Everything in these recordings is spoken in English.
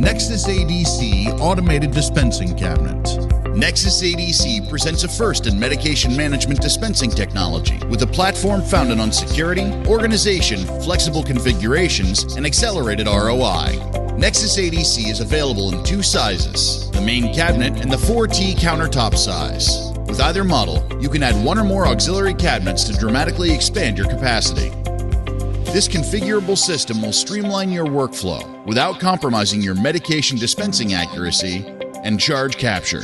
NexsysADC Automated Dispensing Cabinet. NexsysADC presents a first in medication management dispensing technology with a platform founded on security, organization, flexible configurations, and accelerated ROI. NexsysADC is available in two sizes, the main cabinet and the 4T countertop size. With either model, you can add one or more auxiliary cabinets to dramatically expand your capacity. This configurable system will streamline your workflow without compromising your medication dispensing accuracy and charge capture.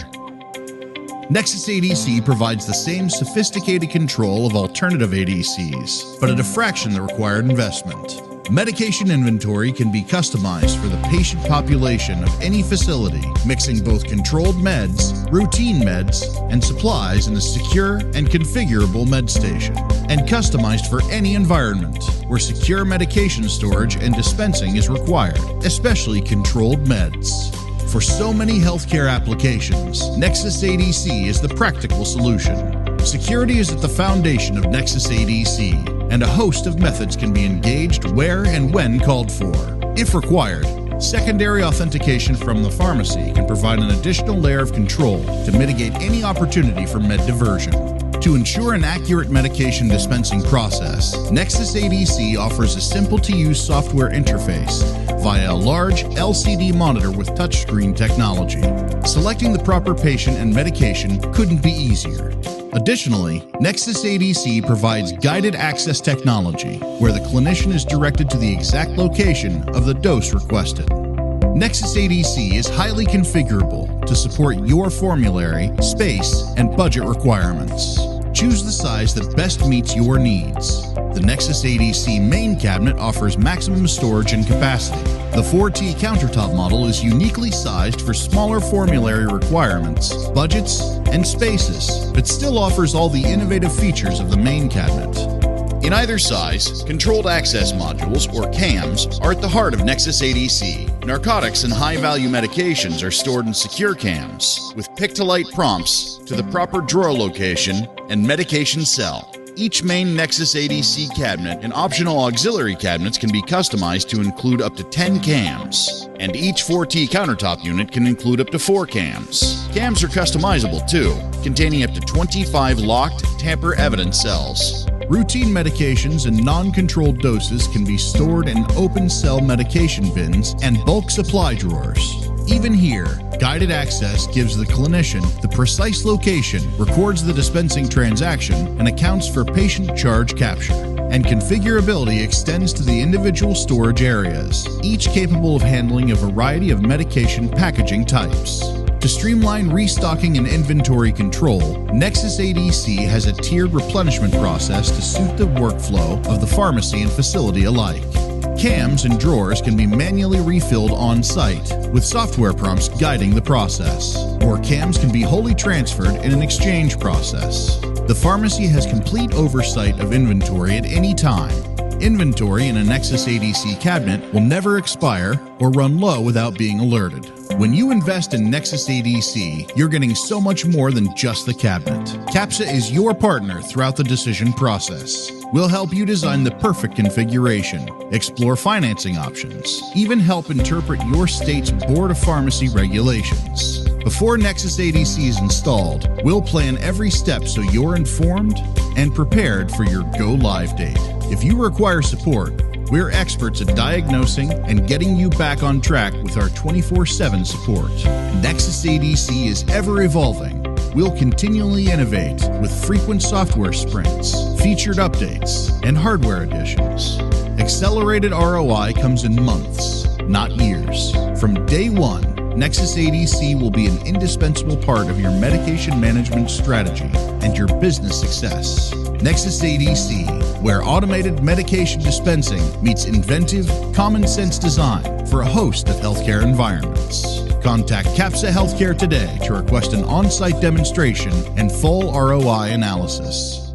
NexsysADC provides the same sophisticated control of alternative ADCs, but at a fraction the required investment. Medication inventory can be customized for the patient population of any facility, mixing both controlled meds, routine meds, and supplies in a secure and configurable med station, and customized for any environment where secure medication storage and dispensing is required, especially controlled meds. For so many healthcare applications, NexsysADC is the practical solution. Security is at the foundation of NexsysADC, and a host of methods can be engaged where and when called for. If required, secondary authentication from the pharmacy can provide an additional layer of control to mitigate any opportunity for med diversion. To ensure an accurate medication dispensing process, NexsysADC offers a simple-to-use software interface via a large LCD monitor with touchscreen technology. Selecting the proper patient and medication couldn't be easier. Additionally, NexsysADC provides guided access technology, where the clinician is directed to the exact location of the dose requested. NexsysADC is highly configurable to support your formulary, space, and budget requirements. Choose the size that best meets your needs. The NexsysADC main cabinet offers maximum storage and capacity. The 4T countertop model is uniquely sized for smaller formulary requirements, budgets, and spaces, but still offers all the innovative features of the main cabinet. In either size, controlled access modules, or CAMs, are at the heart of NexsysADC. Narcotics and high-value medications are stored in secure CAMs, with pick-to-light prompts to the proper drawer location and medication cell. Each main NexsysADC cabinet and optional auxiliary cabinets can be customized to include up to 10 CAMs, and each 4T countertop unit can include up to 4 CAMs. CAMs are customizable too, containing up to 25 locked, tamper-evident cells. Routine medications and non-controlled doses can be stored in open cell medication bins and bulk supply drawers. Even here, guided access gives the clinician the precise location, records the dispensing transaction, and accounts for patient charge capture. And configurability extends to the individual storage areas, each capable of handling a variety of medication packaging types. To streamline restocking and inventory control, NexsysADC has a tiered replenishment process to suit the workflow of the pharmacy and facility alike. CAMs and drawers can be manually refilled on-site, with software prompts guiding the process. Or CAMs can be wholly transferred in an exchange process. The pharmacy has complete oversight of inventory at any time. Inventory in a NexsysADC cabinet will never expire or run low without being alerted. When you invest in NexsysADC, you're getting so much more than just the cabinet. Capsa is your partner throughout the decision process. We'll help you design the perfect configuration, explore financing options, even help interpret your state's Board of Pharmacy regulations. Before NexsysADC is installed, we'll plan every step so you're informed and prepared for your go-live date. If you require support, we're experts at diagnosing and getting you back on track with our 24/7 support. NexsysADC is ever evolving. We'll continually innovate with frequent software sprints, featured updates, and hardware additions. Accelerated ROI comes in months, not years. From day one, NexsysADC will be an indispensable part of your medication management strategy and your business success. NexsysADC, where automated medication dispensing meets inventive, common-sense design for a host of healthcare environments. Contact Capsa Healthcare today to request an on-site demonstration and full ROI analysis.